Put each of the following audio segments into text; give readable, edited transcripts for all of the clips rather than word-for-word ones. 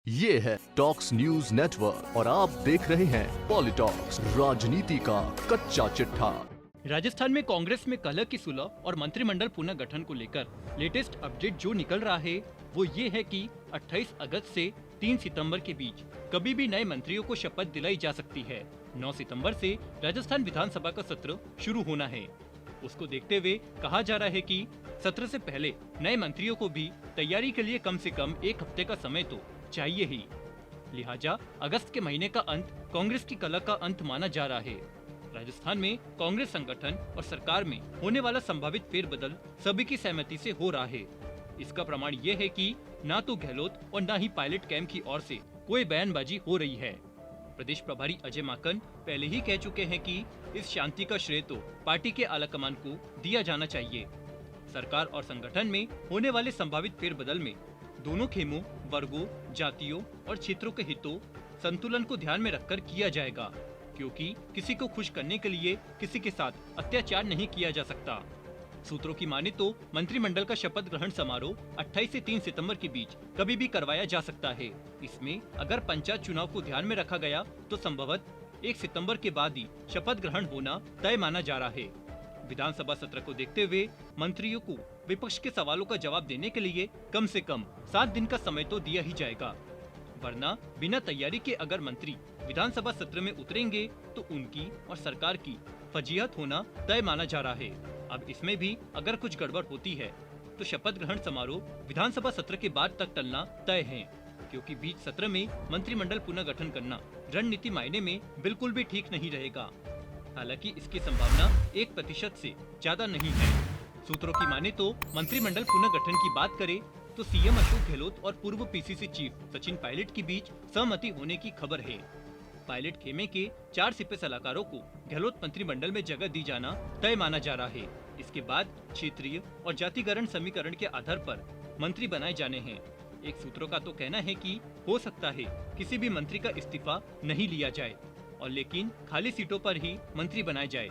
ये है talks news network और आप देख रहे हैं पॉलिटॉक्स, राजनीति का कच्चा चिट्ठा। राजस्थान में कांग्रेस में कलह की सुलह और मंत्रिमंडल पुनर्गठन को लेकर लेटेस्ट अपडेट जो निकल रहा है वो ये है कि 28 अगस्त से 3 सितंबर के बीच कभी भी नए मंत्रियों को शपथ दिलाई जा सकती है। 9 सितंबर से राजस्थान विधानसभा का सत्र शुरू होना है। उसको देखते हुए कहा जा रहा है कि सत्र से पहले नए मंत्रियों को भी तैयारी के लिए कम से कम एक हफ्ते का समय तो चाहिए ही। लिहाजा अगस्त के महीने का अंत कांग्रेस की कलह का अंत माना जा रहा है। राजस्थान में कांग्रेस संगठन और सरकार में होने वाला संभावित फेरबदल सभी की सहमति से हो रहा है। इसका प्रमाण ये है कि ना तो गहलोत और ना ही पायलट कैंप की ओर से कोई बयानबाजी हो रही है। प्रदेश प्रभारी अजय माकन पहले ही कह चुके हैं कि इस शांति का श्रेय तो पार्टी के आलाकमान को दिया जाना चाहिए। सरकार और संगठन में होने वाले संभावित फेरबदल में दोनों खेमों, वर्गों, जातियों और क्षेत्रों के हितों संतुलन को ध्यान में रखकर किया जाएगा, क्योंकि किसी को खुश करने के लिए किसी के साथ अत्याचार नहीं किया जा सकता। सूत्रों की माने तो मंत्रिमंडल का शपथ ग्रहण समारोह 28 से 3 सितंबर के बीच कभी भी करवाया जा सकता है। इसमें अगर पंचायत चुनाव को ध्यान में रखा गया तो संभवतः 1 सितंबर के बाद ही शपथ ग्रहण होना तय माना जा रहा है। विधानसभा सत्र को देखते हुए मंत्रियों को विपक्ष के सवालों का जवाब देने के लिए कम से कम 7 दिन का समय तो दिया ही जाएगा, वरना बिना तैयारी के अगर मंत्री विधानसभा सत्र में उतरेंगे तो उनकी और सरकार की फजीहत होना तय माना जा रहा है। अब इसमें भी अगर कुछ गड़बड़ होती है तो शपथ ग्रहण समारोह विधानसभा सत्र के बाद तक टलना तय है, क्योंकि बीच सत्र में मंत्रिमंडल पुनर्गठन करना रणनीति मायने में बिल्कुल भी ठीक नहीं रहेगा। हालांकि इसकी संभावना 1% से ज्यादा नहीं है। सूत्रों की माने तो मंत्रिमंडल पुनर्गठन की बात करें तो सीएम अशोक गहलोत और पूर्व पीसीसी चीफ सचिन पायलट के बीच सहमति होने की खबर है। पायलट खेमे के 4 सिपे सलाहकारों को गहलोत मंत्रिमंडल में जगह दी जाना तय माना जा रहा है। इसके बाद क्षेत्रीय और जातिगरण समीकरण के आधार पर मंत्री बनाए जाने हैं। एक सूत्रों का तो कहना है कि हो सकता है किसी भी मंत्री का इस्तीफा नहीं लिया जाए और लेकिन खाली सीटों पर ही मंत्री बनाए जाए।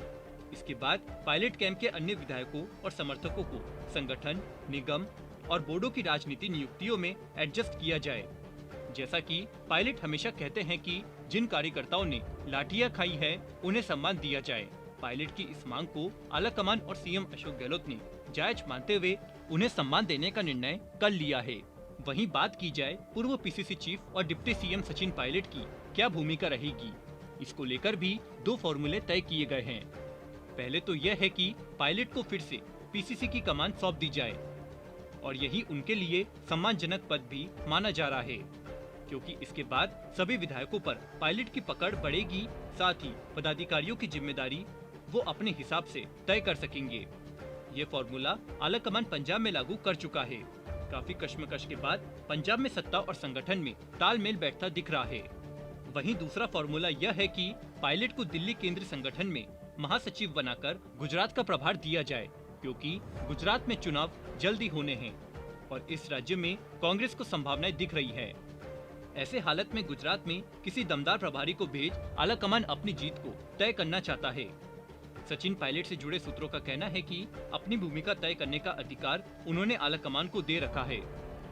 इसके बाद पायलट कैंप के अन्य विधायकों और समर्थकों को संगठन, निगम और बोर्डों की राजनीति नियुक्तियों में एडजस्ट किया जाए। जैसा कि पायलट हमेशा कहते हैं कि जिन कार्यकर्ताओं ने लाठियां खाई है उन्हें सम्मान दिया जाए। पायलट की इस मांग को आलाकमान और सीएम अशोक गहलोत ने जायज मानते हुए उन्हें सम्मान देने का निर्णय कर लिया है। वहीं बात की जाए पूर्व पीसीसी चीफ और डिप्टी सीएम सचिन पायलट की क्या भूमिका रहेगी, इसको लेकर भी 2 फॉर्मूले तय किए गए हैं। पहले तो यह है कि पायलट को फिर से पीसीसी की कमान सौंप दी जाए और यही उनके लिए सम्मानजनक पद भी माना जा रहा है, क्योंकि इसके बाद सभी विधायकों पर पायलट की पकड़ बढ़ेगी। साथ ही पदाधिकारियों की जिम्मेदारी वो अपने हिसाब से तय कर सकेंगे। ये फॉर्मूला आलाकमान पंजाब में लागू कर चुका है। काफी कश्मकश के बाद पंजाब में सत्ता और संगठन में तालमेल बैठता दिख रहा है। वहीं दूसरा फॉर्मूला यह है कि पायलट को दिल्ली केंद्रीय संगठन में महासचिव बनाकर गुजरात का प्रभार दिया जाए, क्योंकि गुजरात में चुनाव जल्दी होने हैं और इस राज्य में कांग्रेस को संभावनाएं दिख रही है। ऐसे हालत में गुजरात में किसी दमदार प्रभारी को भेज आलाकमान अपनी जीत को तय करना चाहता है। सचिन पायलट से जुड़े सूत्रों का कहना है कि अपनी भूमिका तय करने का अधिकार उन्होंने आलाकमान को दे रखा है।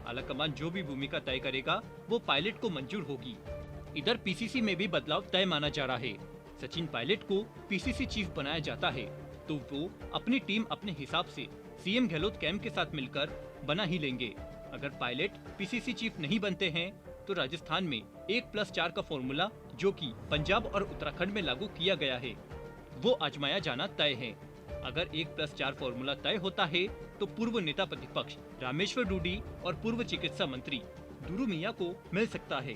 आलाकमान जो भी भूमिका तय करेगा वो पायलट को मंजूर होगी। इधर पीसीसी में भी बदलाव तय माना जा रहा है। सचिन पायलट को पीसीसी चीफ बनाया जाता है तो वो अपनी टीम अपने हिसाब से सीएम गहलोत कैंप के साथ मिलकर बना ही लेंगे। अगर पायलट पीसीसी चीफ नहीं बनते हैं तो राजस्थान में 1+4 का फॉर्मूला जो कि पंजाब और उत्तराखंड में लागू किया गया है वो आजमाया जाना तय है। अगर 1+4 फॉर्मूला तय होता है तो पूर्व नेता प्रतिपक्ष रामेश्वर डूडी और पूर्व चिकित्सा मंत्री दुरू मियां को मिल सकता है।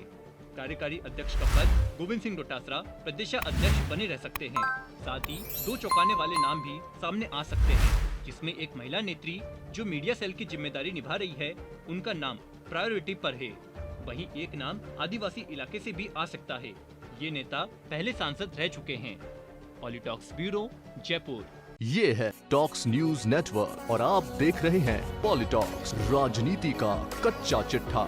कार्यकारी अध्यक्ष का पद गोविंद सिंह डोटासरा प्रदेशाध्यक्ष बने रह सकते हैं। साथ ही 2 चौंकाने वाले नाम भी सामने आ सकते हैं, जिसमें एक महिला नेत्री जो मीडिया सेल की जिम्मेदारी निभा रही है उनका नाम प्रायोरिटी पर है। वहीं एक नाम आदिवासी इलाके से भी आ सकता है। ये नेता पहले सांसद रह चुके हैं। पॉलिटॉक्स ब्यूरो, जयपुर। ये है टॉक्स न्यूज नेटवर्क और आप देख रहे हैं पॉलिटॉक्स, राजनीति का कच्चा चिट्ठा।